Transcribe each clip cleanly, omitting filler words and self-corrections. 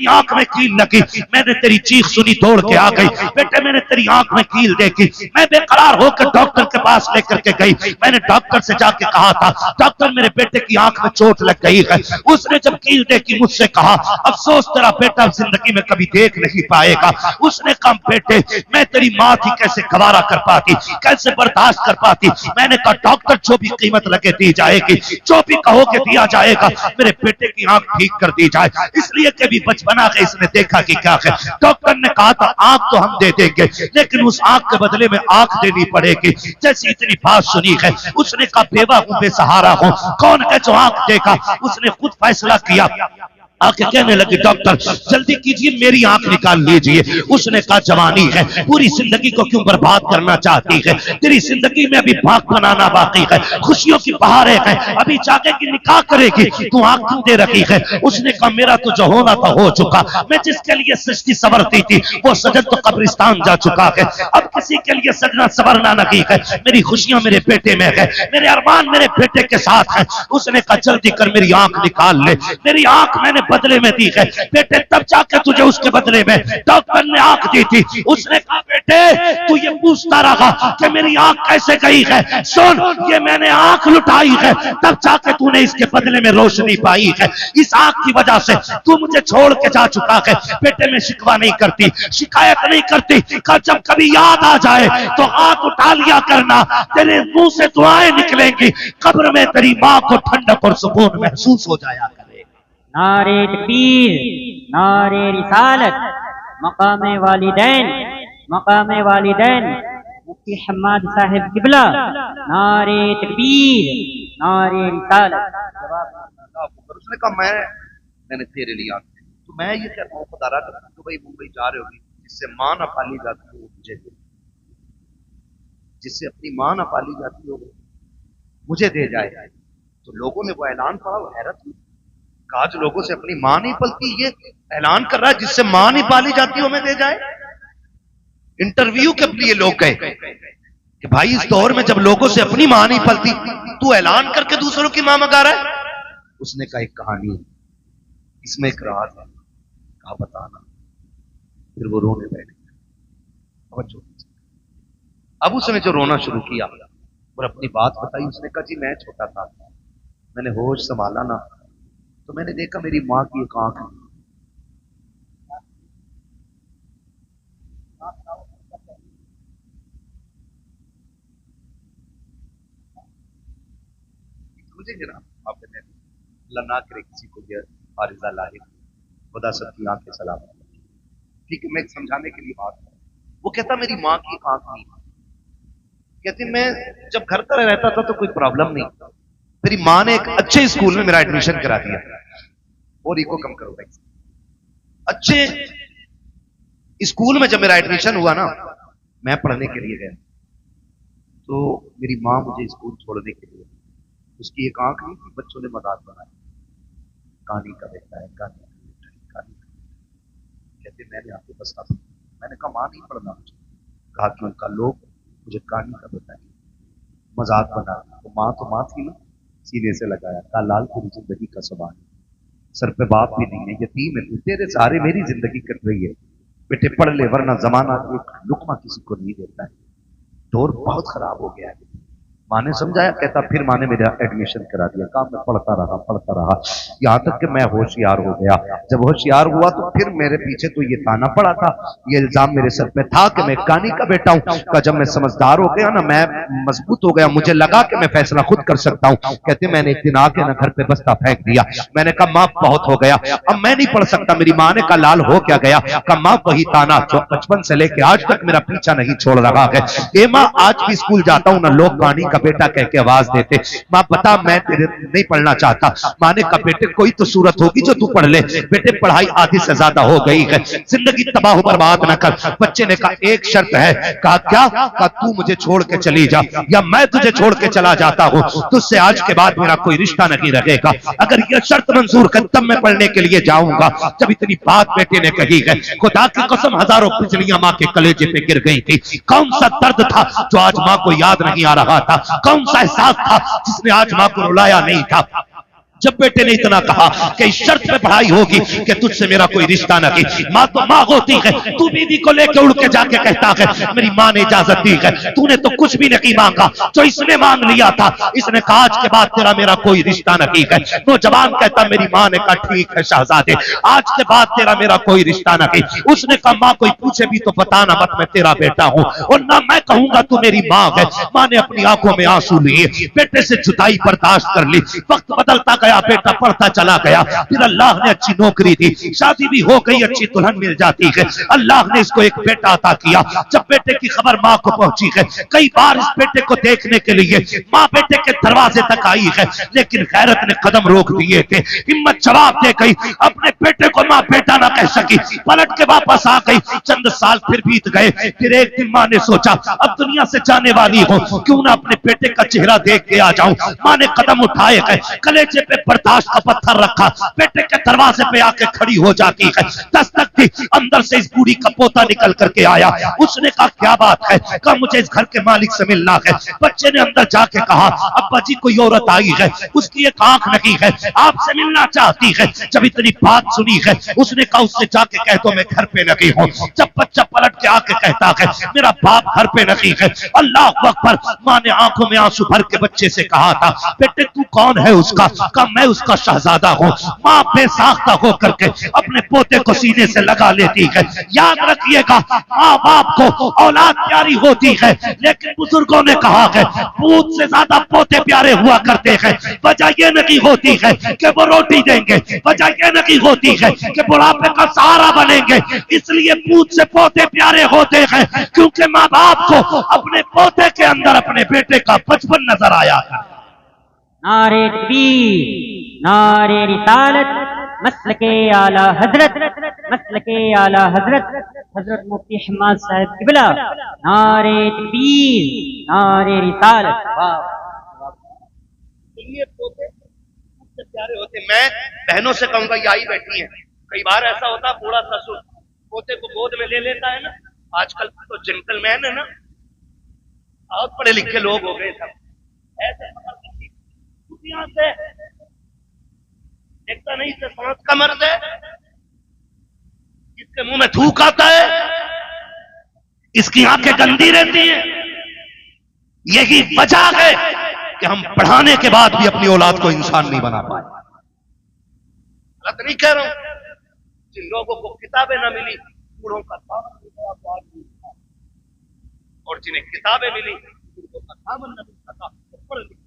तेरी आंख में कील लगी, मैंने तेरी चीख सुनी, दौड़ के आ गई। बेटे मैंने तेरी आंख में कील देखी, मैं बेकरार होकर डॉक्टर के पास लेकर के गई। मैंने डॉक्टर से जाके कहा था, डॉक्टर मेरे बेटे की आंख में चोट लग गई है। उसने जब कील देखी मुझसे कहा, अफसोस तेरा बेटा जिंदगी में कभी देख नहीं पाएगा। उसने कहा बेटे मैं तेरी माँ थी, कैसे गवारा कर पाती, कैसे बर्दाश्त कर पाती। मैंने कहा डॉक्टर जो भी कीमत लगे दी जाएगी, जो भी कहोगे दिया जाएगा, मेरे बेटे की आंख ठीक कर दी जाए। इसलिए कि भी बचपना के इसने देखा कि क्या है। डॉक्टर ने कहा था आंख तो हम दे देंगे, लेकिन उस आंख के बदले में आंख देनी पड़ेगी। जैसी इतनी बात सुनी है, उसने कहा बेवा हूं, बेसहारा हूं, कौन है जो आंख देगा। उसने खुद फैसला किया, आके कहने लगी डॉक्टर जल्दी कीजिए मेरी आंख निकाल लीजिए। उसने कहा जवानी है, पूरी जिंदगी को क्यों बर्बाद करना चाहती है, तेरी जिंदगी में अभी भाग बनाना बाकी है, खुशियों की बहारें हैं, अभी जागेगी निकाह करेगी, तू आंख क्यों दे रखी है। उसने कहा मेरा तो जो होना था हो चुका, मैं जिसके लिए सृष्टि संवरती थी वो सजन तो कब्रिस्तान जा चुका है, अब किसी के लिए सजना संवरना नहीं है। मेरी खुशियां मेरे बेटे में है, मेरे अरमान मेरे बेटे के साथ है। उसने कहा जल्दी कर मेरी आंख निकाल ले, मेरी आंख मैंने बदले में दी है बेटे, तब जाके तुझे उसके बदले में डॉक्टर ने आंख दी थी। उसने कहा बेटे तू ये पूछता रहा कि मेरी आंख कैसे गई है, सुन ये मैंने आंख लुटाई है, तब जाके तूने इसके बदले में रोशनी पाई है। इस आंख की वजह से तू मुझे छोड़ के जा चुका है। बेटे मैं शिकवा नहीं करती, शिकायत नहीं करती, जब कभी याद आ जाए तो हाथ उठा लिया करना, तेरे मुंह से दुआएं निकलेंगी, कब्र में तेरी मां को ठंडक और सुकून महसूस हो जाया करे। नारे तकबीर, नारे रिसालत, मकामे वालिदैन, मकामे वालिदैन, मुफ्ती हम्माद साहिब किबला, नारे तकबीर, नारे रिसालत। उसने कहा मैंने तेरे लिए आंख, तो मैं ये कहता हूँ खुदा रहा तो भाई मुंबई जा रहे होगी, जिससे माँ ना पाली जाती हो मुझे दे, जिससे अपनी माँ ना पाली जाती हो मुझे दे जाए। तो लोगों ने वो ऐलान पढ़ा, वो हैरत हुई, कहा जो लोगों से अपनी मां नहीं पलती, ये ऐलान कर रहा है जिससे मां नहीं पाली जाती हो हमें दे जाए। इंटरव्यू के लिए लोग गए कि भाई इस दौर में जब लोगों से अपनी मां नहीं पलती, तू ऐलान करके दूसरों की मां मंगा रहा है। उसने कहा एक कहानी, इसमें एक राज है, कहा बताना। फिर वो रोने बैठे, अब उसने जो रोना शुरू किया और अपनी बात बताई, उसने कहा जी मैं छोटा था, मैंने होश संभाला ना, तो मैंने देखा मेरी मां की एक आंख मुझे ना आपने अल्लाह ना करे किसी को यह आरिज़ा लाहिक, खुदा सबकी आंखें सलामत। ठीक है, मैं समझाने के लिए बात, वो कहता मेरी मां की आंख नहीं, कहती मैं जब घर पर रहता था तो कोई प्रॉब्लम नहीं, मेरी मां ने एक अच्छे स्कूल में मेरा एडमिशन करा दिया। और इको कम करो भाई, अच्छे स्कूल में जब मेरा एडमिशन हुआ ना, मैं पढ़ने के लिए गया, तो मेरी मां मुझे स्कूल छोड़ने के लिए, उसकी एक आंख नहीं थी, बच्चों ने मजाक बनाया, कहानी का बेटा है, कहानी कहते मैंने आपको बसा, मैंने कहा मां नहीं पढ़ना मुझे, कहा कि उनका लोग मुझे कहानी का बेटा है, मजाक बना, तो मां थी ना, सीने से लगाया, कहा लाल पूरी जिंदगी का सवाल, सर पे बाप भी नहीं है, यतीम है, तेरे सहारे मेरी जिंदगी कट रही है, बेटे पढ़ ले वरना जमाना एक लुकमा किसी को नहीं देता है, दौर बहुत खराब हो गया है। माँ ने समझाया, कहता फिर माँ ने मेरा एडमिशन करा दिया, कहा मैं पढ़ता रहा यहाँ तक कि मैं होशियार हो गया। जब होशियार हुआ तो फिर मेरे पीछे तो ये ताना पड़ा था, ये इल्जाम मेरे सर पे था कि मैं कहानी का बेटा हूँ। का जब मैं समझदार हो गया ना, मैं मजबूत हो गया, मुझे लगा कि मैं फैसला खुद कर सकता हूँ, कहते मैंने एक दिन आके ना घर पे बस्ता फेंक दिया, मैंने कहा माँ बहुत हो गया, अब मैं नहीं पढ़ सकता। मेरी माँ ने कहा लाल हो क्या गया, कहा माँ वही ताना जो बचपन से लेके आज तक मेरा पीछा नहीं छोड़ रहा है। ए माँ आज भी स्कूल जाता हूँ ना, लोग कहानी का बेटा कह के आवाज देते, माँ बता मैं तेरे नहीं पढ़ना चाहता। माँ ने कहा बेटे कोई तो सूरत होगी जो तू पढ़ ले, बेटे पढ़ाई आधी से ज्यादा हो गई है, जिंदगी तबाह बर्बाद न कर। बच्चे ने कहा एक शर्त है, कहा क्या, कहा तू मुझे छोड़ के चली जा या मैं तुझे छोड़ के चला जाता हूँ, तुझसे आज के बाद मेरा कोई रिश्ता नहीं रहेगा। अगर यह शर्त मंजूर कर तब मैं पढ़ने के लिए जाऊंगा। जब इतनी बात बेटे ने कही है, खुदा की कसम हजारों बिजलियां माँ के कलेजे पे गिर गई थी। कौन सा दर्द था जो आज माँ को याद नहीं आ रहा था, कौन सा एहसास था जिसने आज माँ को रुलाया नहीं था। जब बेटे ने इतना कहा कि इस शर्त पे पढ़ाई होगी कि तुझसे मेरा कोई रिश्ता न की, माँ तो माँ होती है, तू बीवी को लेके उड़ के जाके कहता है मेरी माँ ने इजाजत दी है, तूने तो कुछ भी नहीं मांगा, जो इसने मांग लिया था, इसने कहा आज के बाद तेरा मेरा कोई रिश्ता नहीं है। नौजवान कहता मेरी माँ ने कहा ठीक है शहजादे, आज के बाद तेरा मेरा कोई रिश्ता नहीं। उसने कहा माँ कोई पूछे भी तो बताना मत, मैं तेरा बेटा हूँ और ना मैं कहूंगा तू मेरी माँ है। माँ ने अपनी आंखों में आंसू लिए, बेटे से जुदाई बर्दाश्त कर ली। वक्त बदलता गया, बेटा पढ़ता चला गया, फिर अल्लाह ने अच्छी नौकरी दी, शादी भी हो गई, अच्छी दुल्हन मिल जाती है, अल्लाह ने इसको एक बेटा अता किया। जब बेटे की खबर माँ को पहुंची है, कई बार इस बेटे को देखने के लिए माँ बेटे के दरवाजे तक आई है, लेकिन गैरत ने कदम रोक दिए थे। हिम्मत जवाब दे गई, अपने बेटे को माँ बेटा ना कह सकी, पलट के वापस आ गई। चंद साल फिर बीत गए, फिर एक दिन माँ ने सोचा अब दुनिया से जाने वाली हो, क्यों ना अपने बेटे का चेहरा देख के आ जाऊं। माँ ने कदम उठाए गए, कलेजे पे बर्दाश्त का पत्थर रखा, बेटे के दरवाजे पे आके खड़ी हो जाती है, दस्तक दी, अंदर से इस बूढ़ी का पोता निकल करके आया। उसने कहा क्या बात है, कहा मुझे इस घर के मालिक से मिलना है। बच्चे ने अंदर जाके कहा अब्बा जी कोई औरत आई है, उसकी एक आंख नहीं है, आपसे मिलना चाहती है। जब इतनी बात सुनी है, उसने कहा उससे जाके कह दो मैं घर पे नहीं हूँ। जब बच्चा पलट के आके कहता है मेरा बाप घर पे नहीं है, अल्लाह अकबर। माँ ने आंखों में आंसू भर के बच्चे से कहा था बेटे तू कौन है उसका, कहा मैं उसका शहजादा हूँ। माँ बेसाख्ता होकर के अपने पोते को सीने से लगा लेती है। याद रखिएगा माँ बाप को औलाद प्यारी होती है, लेकिन बुजुर्गों ने कहा है पूत से ज्यादा पोते प्यारे हुआ करते हैं। वजह यह नहीं होती है कि वो रोटी देंगे, वजह यह नहीं होती है कि बुढ़ापे का सहारा बनेंगे, इसलिए पूत से पोते प्यारे होते हैं क्योंकि माँ बाप को अपने पोते के अंदर अपने बेटे का बचपन नजर आया था। नारे तकबीर, नारे रिसालत, मसलके आला हजरत, मसलके आला हजरत, हजरत मुफ्ती हम्माद साहब किबला। नारे तकबीर, नारे रिसालत। ये पोते सबसे प्यारे होते। मैं बहनों से कहूंगा ये आई बैठी है, कई बार ऐसा होता बूढ़ा ससुर पोते को गोद में ले लेता है ना, आजकल तो जेंटलमैन है ना, बहुत पढ़े लिखे लोग हो गए सब, ऐसे दुनिया से देखता नहीं से सांस का मर्द है, इसके मुंह में थूक आता है, इसकी आंखें गंदी रहती हैं। यही वजह है कि हम पढ़ाने के बाद भी अपनी औलाद को इंसान नहीं बना पाए। गलत नहीं कह रहा हूं, जिन लोगों को किताबें ना मिली बूढ़ों का सामन मिल गया तो आज भी, और जिन्हें किताबें मिली उनको का सामन न मिल सका तो पढ़ लिख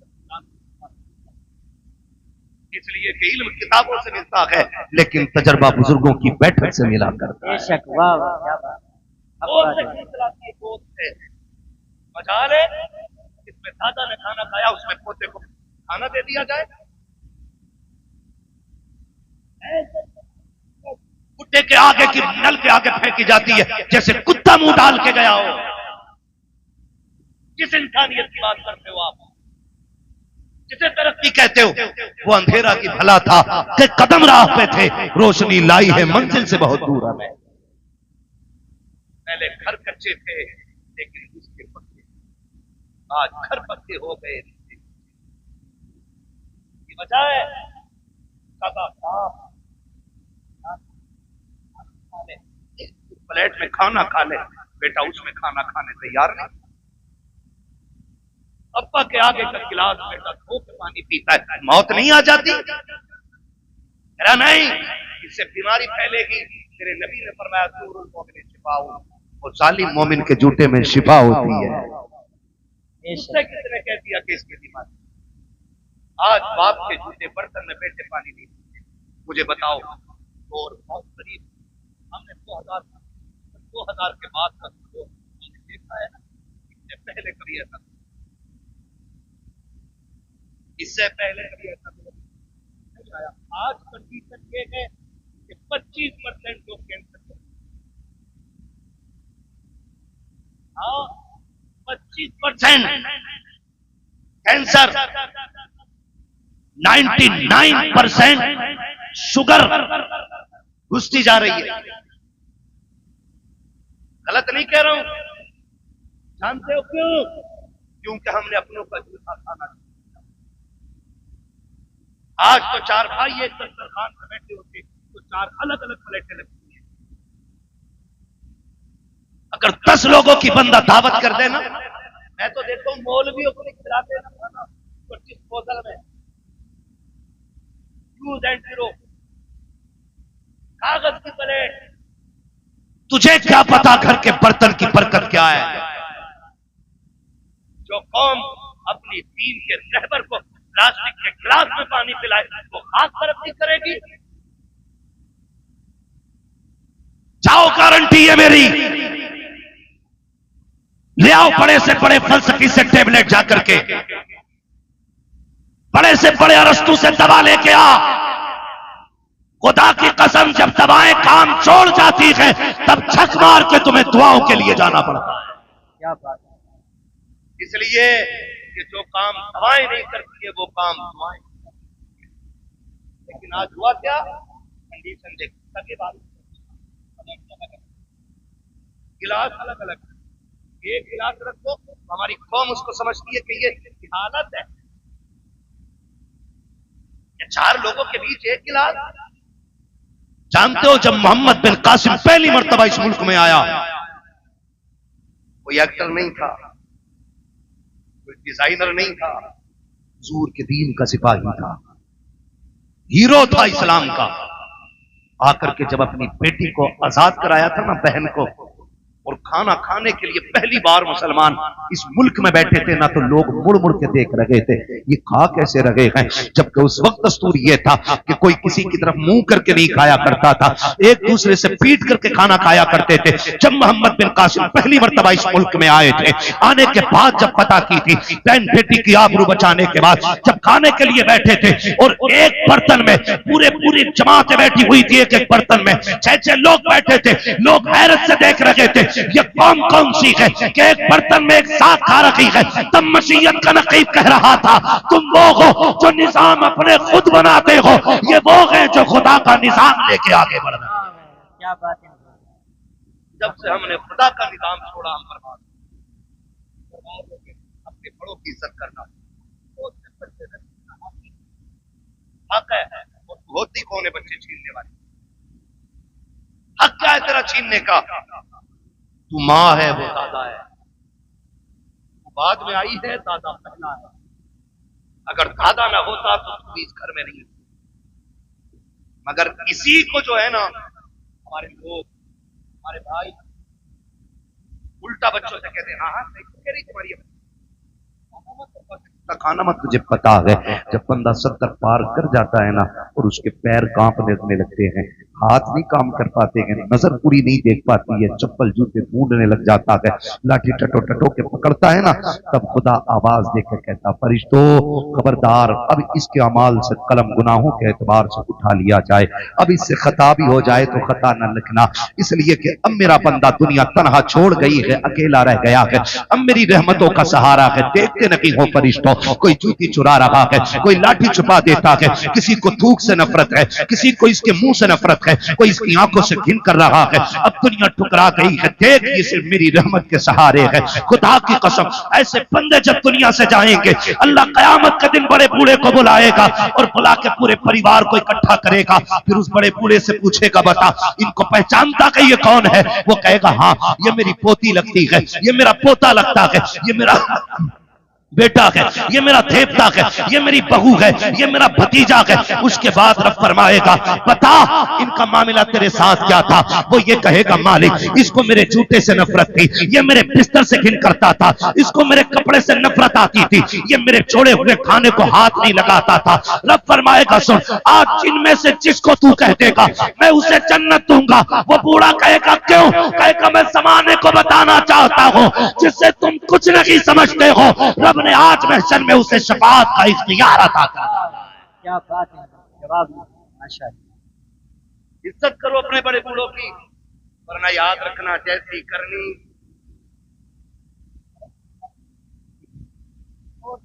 इसलिए कि इल्म किताबों से मिलता है, लेकिन तजर्बा बुजुर्गों की बैठक से मिला करता है। बेशक, वाह वाह क्या बात। मजाल है इसमें दादा ने खाना खाया, उसमें पोते को खाना दे दिया जाए। कुत्ते के आगे की नल के आगे फेंकी जाती है जैसे कुत्ता मुंह डाल के गया हो। किस इंसानियत की बात करते हो आप, जिसे तरक्की कहते हो? वो अंधेरा की भला था कि कदम राह पे थे, रोशनी लाई है मंजिल से बहुत दूर हमें। पहले घर कच्चे थे लेकिन उसके पक्के, आज घर पक्के हो गए। ये वजह है प्लेट में खाना खा ले, बेटा उसमें खाना खाने तैयार नहीं। अब्बा के आगे का गिलास बेटा धो के पानी पीता है, मौत नहीं आ जाती? नहीं, इससे बीमारी फैलेगी। तेरे नबी ने फरमाया सूरुल मोमिन शिफाउ, वो जालिम मोमिन के जूते में शिफा होती है। इससे किसने कह दिया कि इसकी बीमारी? आज बाप के जूते बर्तन में बेटे पानी नहीं पीते। मुझे बताओ, और बहुत करीब हमने 2000 के बाद का हमने देखा है ना, इससे पहले कभी ऐसा, इससे पहले कभी ऐसा नहीं आया। आज कंडीशन ये है कि 25% लोग कैंसर के, हाँ 25% कैंसर, 99% शुगर घुसती जा रही है। गलत नहीं कह रहा हूं, जानते हो क्यों? क्योंकि हमने अपनों का जूठा खाना, आज तो चार भाई एक दस्तरखान पे बैठे होते तो चार अलग अलग प्लेटें लगती हैं। अगर 10 लोगों की बंदा दावत कर देना, मैं तो देखता हूँ मौलवियों को खिलाते ना खाना 25 बोतल में, यूज एंड थ्रो, कागज की प्लेट। तुझे क्या पता घर के बर्तन की बरकत क्या है। जो कौम अपनी दीन के रहबर को प्लास्टिक के गिलास में पानी पिलाए वो खास तरक्की करेगी। जाओ, गारंटी है मेरी, ले आओ बड़े से बड़े फलसफी से टेबलेट जाकर के, बड़े से बड़े अरस्तु से दवा लेके आ। खुदा की कसम, जब दवाएं काम छोड़ जाती है तब छक मार के तुम्हें दुआओं के लिए जाना पड़ता है। क्या बात है। इसलिए कि जो काम दवाएं नहीं करती है वो काम दुआएं। लेकिन आज हुआ क्या, कंडीशन देख, सके बात गिलास अलग अलग, एक गिलास रखो, हमारी कौम उसको समझती है कि ये हालत है। चार लोगों के बीच एक गिलास। जानते हो, जब मोहम्मद बिन कासिम पहली मर्तबा इस मुल्क में आया, कोई एक्टर नहीं था, कोई डिजाइनर नहीं था, हुजूर के दीन का सिपाही था, हीरो था इस्लाम का। आकर के जब अपनी बेटी को आजाद कराया था ना, बहन को, और खाना खाने के लिए पहली बार मुसलमान इस मुल्क में बैठे थे ना, तो लोग मुड़ मुड़ के देख रहे थे, ये खा कैसे रहे हैं। जबकि उस वक्त दस्तूर ये था कि कोई किसी की तरफ मुंह करके नहीं खाया करता था, एक दूसरे से पीट करके खाना खाया करते थे। जब मोहम्मद बिन कासिम पहली मर्तबा इस मुल्क में आए थे, आने के बाद जब पता की थी, बहन बेटी की आबरू बचाने के बाद जब खाने के लिए बैठे थे और एक बर्तन में पूरी जमातें बैठी हुई थी, एक एक बर्तन में 6-6 लोग बैठे थे, लोग हैरत से देख रहे थे ये कौन कौन सी है कि एक बर्तन में एक साथ खा रही है। तब मसीहत का नकीब कह रहा था, तुम वो हो जो निजाम अपने खुद बनाते हो, ये वो है जो खुदा का निजाम लेके आगे बढ़ रहे हैं। क्या बात है। जब से हमने खुदा का निजाम छोड़ा, हम बर्बाद अपने बड़ों की इज्जत करना हक है, होती कौन है बच्चे छीनने वाले? हक क्या है तेरा छीनने का? तू माँ है, वो दादा है, वो बाद में आई है, दादा पहला है। अगर दादा ना होता तो तू इस घर में नहीं। मगर इसी को जो है ना, हमारे लोग, हमारे भाई उल्टा बच्चों से कहते हैं, हाँ हाँ कह रही तुम्हारी खाना मत। तुझे पता है जब बंदा 70 पार कर जाता है ना, और उसके पैर कांपने लगते हैं, हाथ नहीं काम कर पाते हैं, नजर पूरी नहीं देख पाती है, चप्पल जूते ढूंढने लग जाता है, लाठी टटो टटो के पकड़ता है ना, तब खुदा आवाज देकर कहता, फरिश्तों खबरदार, अब इसके अमाल से कलम गुनाहों के एतबार से उठा लिया जाए, अब इससे खता भी हो जाए तो खता न लिखना, इसलिए कि अब मेरा बंदा दुनिया तनहा छोड़ गई है, अकेला रह गया है, अब मेरी रहमतों का सहारा है। देखते नहीं हो फरिश्तों, कोई जूती चुरा रहा है, कोई लाठी छुपा देता है, किसी को थूक से नफरत है, किसी को इसके मुंह से नफरत है, कोई इसकी आंखों से घिन कर रहा है। अब दुनिया ठुकरा गई है, देख ये सिर्फ मेरी रहमत के सहारे है। खुदा की कसम, ऐसे बंदे जब दुनिया से जाएंगे, अल्लाह कयामत के दिन बड़े बूढ़े को बुलाएगा और बुला के पूरे परिवार को इकट्ठा करेगा, फिर उस बड़े बूढ़े से पूछेगा, बता इनको पहचानता कि ये कौन है? वो कहेगा, हाँ ये मेरी पोती लगती है, ये मेरा पोता लगता है, ये मेरा बेटा है, ये मेरा देवता है, ये मेरी बहू है, ये मेरा भतीजा है। उसके बाद रब फरमाएगा, बता इनका मामला तेरे साथ क्या था? वो ये कहेगा, मालिक इसको मेरे जूते से नफरत थी, ये मेरे बिस्तर से घिन करता था, इसको मेरे कपड़े से नफरत आती थी, ये मेरे छोड़े हुए खाने को हाथ नहीं लगाता था। रब फरमाएगा, सुन आज जिनमें से जिसको तू कह देगा मैं उसे जन्नत दूंगा। वो बूढ़ा कहेगा, क्यों? कहेगा, मैं जमाने को बताना चाहता हूँ जिससे तुम कुछ नहीं समझते हो, रब ने आज महशर में उसे शफाअत का इख्तियार अता कर दिया। क्या बात है, जवाब माशाअल्लाह। इज्जत करो अपने बड़े बूढ़ों की, वरना याद रखना जैसी करनी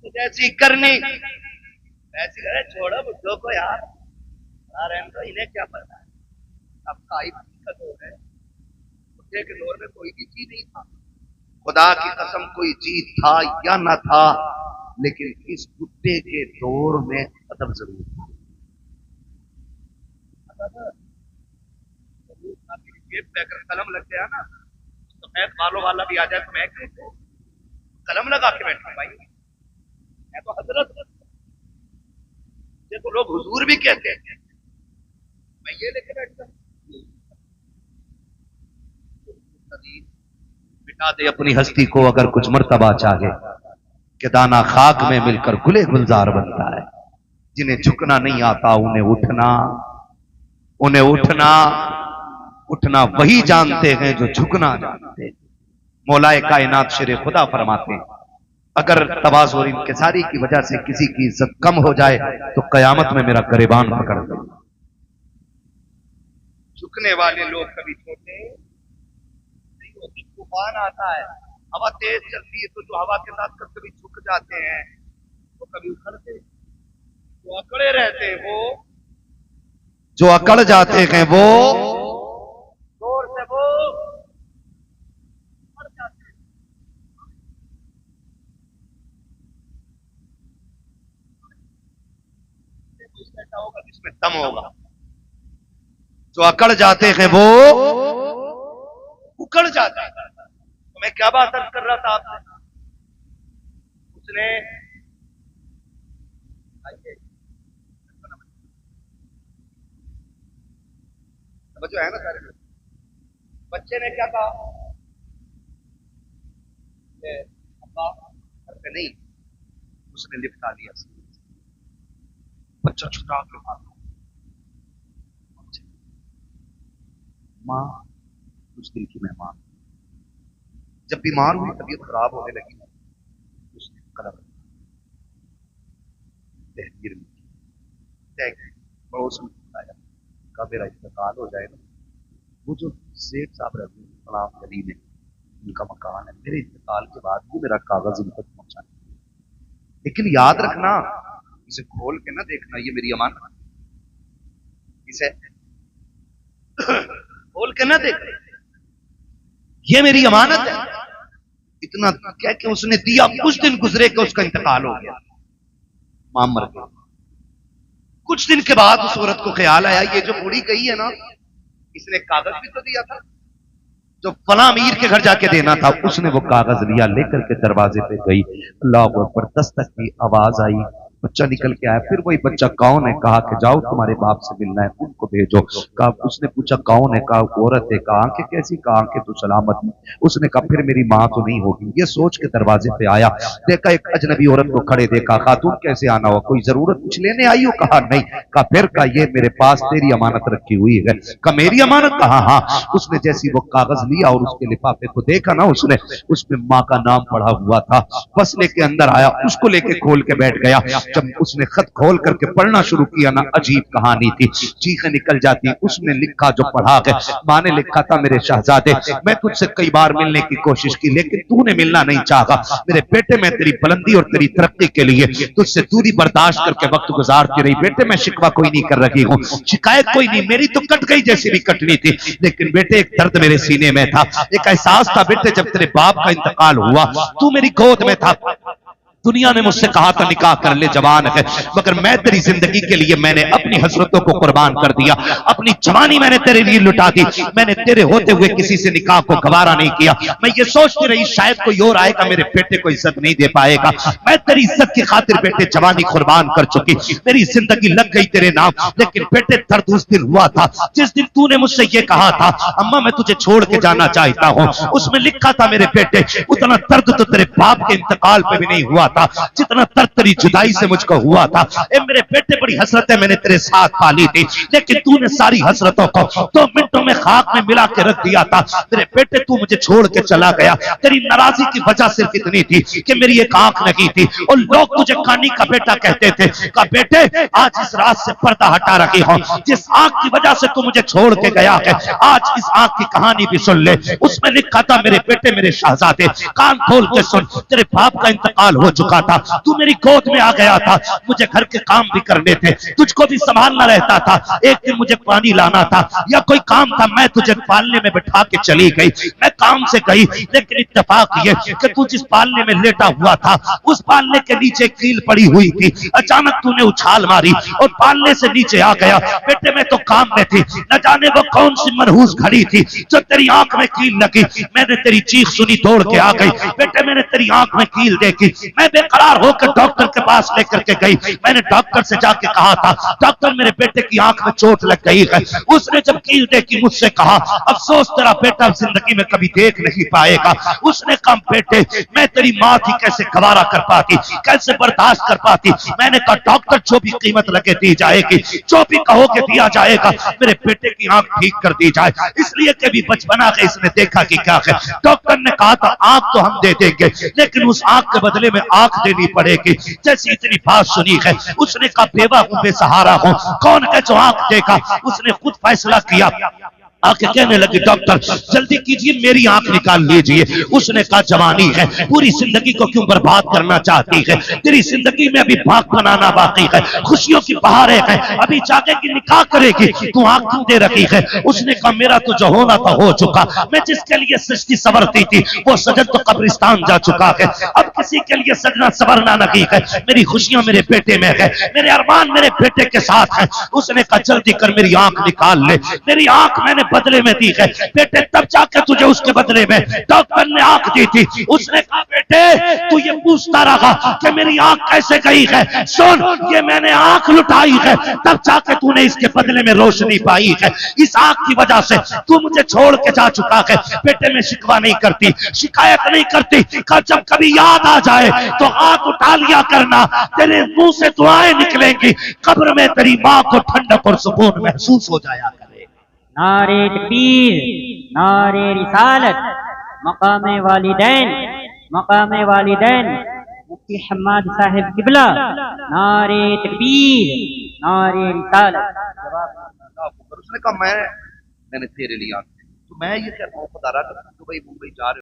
जैसी करनी वैसी करे। छोड़ो बुढ़ों को यार, तो इन्हें क्या पता है, सबका ही दौर है, बुढ़े के दौर में कोई भी चीज नहीं था। खुदा की कसम कोई चीज था या ना था, लेकिन इस बुढ़े के दौर में अदब जरूर था। जेब में अगर कलम लग गया ना तो मैं बालों वाला भी आ जाए तो मैं क्यों कलम लगा के बैठा भाई, मैं तो हजरत तो लोग हुजूर भी कहते हैं, मैं ये लेके बैठता हूं। मिटा दे अपनी हस्ती को अगर कुछ मर्तबा चाहे कि दाना खाक में मिलकर गुले गुलजार बनता है। जिन्हें झुकना नहीं आता उन्हें उठना वही जानते हैं जो झुकना जानते हैं। मौलाए कायनात शेर खुदा फरमाते हैं, अगर तवाज़ु और इंकिसारी की वजह से किसी की इज्जत कम हो जाए तो कयामत में मेरा गिरबान पकड़ दे। झुकने वाले लोग कभी छोटे नहीं होते। तूफान आता है, हवा तेज चलती है तो जो हवा के साथ कभी झुक जाते हैं वो कभी उखड़ते, जो अकड़े रहते हैं वो, जो अकड़ जाते हैं वो जोर से वो उखड़ जाते हैं। ऐसा होगा जिसमें दम होगा। जो अकड़ जाते हैं वो उकड़ जाता है। तो मैं क्या बात अर्ज कर रहा था आपसे, उसने जो है ना सारे बच्चे ने क्या कहा, अब्बा घर पे नहीं, उसने लिपटा लिया। बच्चा छुटा के भागा, माँ उस दिल की मेहमान जब बीमार हुई, तबीयत खराब होने लगी, उसने कदम तहरीर में पड़ोस में बताया, कहा मेरा इंतकाल हो जाए ना, वो जो सेठ साहब रहते हैं सलाम गली में, उनका मकान है, मेरे इंतकाल के बाद भी मेरा कागज उन तक पहुंचाना, लेकिन याद रखना इसे खोल के ना देखना, ये मेरी अमानत, इसे खोल के ना देख, ये मेरी अमानत है। इतना कह के उसने दिया, कुछ दिन गुजरे कि उसका इंतकाल हो गया, मां मर गई। कुछ दिन के बाद उस औरत को ख्याल आया, ये जो बूढ़ी गई है ना, इसने कागज भी तो दिया था जो फला अमीर के घर जाके देना था। उसने वो कागज लिया, लेकर के दरवाजे पे गई, अल्लाह अकबर, दस्तक की आवाज आई, बच्चा निकल के आया। फिर वही बच्चा कौन है, कहा कि जाओ तुम्हारे बाप से मिलना है, उनको भेजो। कहा, उसने पूछा कौन है, कहा औरत है। कहा आंखें कैसी, कहा आंखें तो सलामत है। उसने कहा फिर मेरी माँ तो नहीं होगी। ये सोच के दरवाजे पे आया, देखा एक अजनबी औरत को खड़े देखा। खातून कैसे आना हुआ, कोई जरूरत कुछ लेने आई हो? कहा नहीं। कहा फिर, कहा ये मेरे पास तेरी अमानत रखी हुई है। कहा मेरी अमानत? कहा हाँ। उसने जैसी वो कागज लिया और उसके लिफाफे को देखा ना, उसमें माँ का नाम पढ़ा हुआ था। बस लेके अंदर आया, उसको लेके खोल के बैठ गया। जब उसने खत खोल करके पढ़ना शुरू किया ना, अजीब कहानी थी, चीखें निकल जाती। उसने लिखा जो पढ़ा है, माँ ने लिखा था, मेरे शहजादे मैं तुझसे कई बार मिलने की कोशिश की, लेकिन तूने मिलना नहीं चाहा। मेरे बेटे, मैं तेरी बुलंदी और तेरी तरक्की के लिए तुझसे दूरी बर्दाश्त करके वक्त गुजारती रही। बेटे मैं शिकवा कोई नहीं कर रही हूँ, शिकायत कोई नहीं, मेरी तो कट गई जैसी भी कटनी थी, लेकिन बेटे एक दर्द मेरे सीने में था, एक एहसास था बेटे, जब तेरे बाप का इंतकाल हुआ तू मेरी गोद में था। दुनिया ने मुझसे कहा था निकाह कर ले, जवान है, मगर मैं तेरी जिंदगी के लिए मैंने अपनी हसरतों को कुर्बान कर दिया, अपनी जवानी मैंने तेरे लिए लुटा दी। मैंने तेरे होते हुए किसी से निकाह को गवारा नहीं किया। मैं ये सोचती रही शायद कोई और आएगा, मेरे बेटे को इज्जत नहीं दे पाएगा। मैं तेरी इज्जत की खातिर बेटे जवानी कुर्बान कर चुकी, मेरी जिंदगी लग गई तेरे नाम। लेकिन बेटे दर्द उस दिन हुआ था जिस दिन तूने मुझसे ये कहा था, अम्मा मैं तुझे छोड़ के जाना चाहता हूँ। उसमें लिखा था मेरे बेटे, उतना दर्द तो तेरे बाप के इंतकाल पे भी नहीं हुआ था जितना दर्द तेरी जुदाई से मुझको हुआ था। ए मेरे बेटे, बड़ी हसरतें मैंने तेरे साथ पाली थी, लेकिन तूने सारी हसरतों को 2 मिनटों में खाक में मिला के रख दिया था। मेरे बेटे तू मुझे छोड़ के चला गया, तेरी नाराजगी की वजह सिर्फ इतनी थी कि मेरी एक आंख नहीं थी और लोग तुझे कानी का बेटा कहते थे। कहा बेटे आज इस रात से पर्दा हटा रही हूं, जिस आंख की वजह से तू मुझे छोड़ के गया है, आज इस आंख की कहानी भी सुन ले। उसमें लिखा था मेरे बेटे, मेरे शहजादे कान खोल के सुन, तेरे बाप का इंतकाल हो चुका था, तू मेरी गोद में आ गया था, मुझे घर के काम भी करने थे, तुझको भी संभालना रहता था, एक दिन मुझे पानी लाना था या कोई काम था, मैं तुझे पालने में बैठा के चली गई। मैं काम से गई, लेकिन इत्तेफाक ये कि तू जिस पालने में लेटा हुआ था उस पालने के नीचे कील पड़ी हुई थी, अचानक तूने उछाल मारी और पालने से नीचे आ गया। बेटे मैं तो काम में थी, न जाने वो कौन सी मनहूस घड़ी थी जो तेरी आंख में कील लगी, मैंने तेरी चीख सुनी, दौड़ के आ गई। बेटे मैंने तेरी आंख में कील देखी, मैं बेकरार होकर डॉक्टर के पास लेकर के गई। मैंने डॉक्टर से जाके कहा था, डॉक्टर मेरे बेटे की आंख में चोट लग गई है। उसने जब कील देखी मुझसे कहा, अफसोस तेरा बेटा जिंदगी में कभी देख नहीं पाएगा। उसने कहा बेटे मैं तेरी माँ थी, कैसे गवारा कर पाती, कैसे बर्दाश्त कर पाती। मैंने कहा डॉक्टर जो भी कीमत लगे दी जाएगी, जो भी कहोगे दिया जाएगा, मेरे बेटे की आंख ठीक कर दी जाए, इसलिए कि भी बचपना के इसने देखा कि क्या है। डॉक्टर ने कहा था आंख तो हम दे देंगे, लेकिन उस आंख के बदले में आंख देनी पड़ेगी। जैसी इतनी बात सुनी है, उसने कहा बेवा हूं, बेसहारा हूं, कौन है जो आंख देगा। उसने खुद फैसला किया, आके कहने लगी डॉक्टर जल्दी कीजिए, मेरी आंख निकाल लीजिए। उसने कहा जवानी है, पूरी जिंदगी को क्यों बर्बाद करना चाहती है, तेरी जिंदगी में अभी भाग बनाना बाकी है, खुशियों की बहारें हैं, अभी जागेगी निकाह करेगी, तू आंख क्यों दे रखी है। उसने कहा मेरा तो जो होना था हो चुका, मैं जिसके लिए सृष्टि संवरती थी वो सजन तो कब्रिस्तान जा चुका है, अब किसी के लिए सजना संवरना नहीं है। मेरी खुशियां मेरे बेटे में है, मेरे अरमान मेरे बेटे के साथ है। उसने कहा जल्दी कर मेरी आंख निकाल ले, मेरी आंख मैंने बदले में दी है बेटे, तब जाकर तुझे उसके बदले में डॉक्टर ने आंख दी थी। उसने कहा बेटे तू ये पूछता रहा कि मेरी आंख कैसे गई है, सुन ये मैंने आंख लुटाई है, तब जाके तूने इसके बदले में रोशनी पाई है। इस आंख की वजह से तू मुझे छोड़ के जा चुका है। बेटे मैं शिकवा नहीं करती, शिकायत नहीं करती, जब कभी याद आ जाए तो हाथ उठा लिया करना, तेरे मुंह से दुआएं निकलेंगी, कब्र में तेरी मां को ठंडक और सुकून महसूस हो जाया करे। नारे तकबीर, नारे रिसालत, मकामे वालिदैन, मकामे वालिदैन, मुफ्ती हम्माद साहिब किबला, नारे तकबीर, नारे रिसालत। उसने कहा मैंने तेरे लिए आंख दी। तो मैं ये कहता हूँ खुदा रहा, तो भाई मुंबई जा रहे हो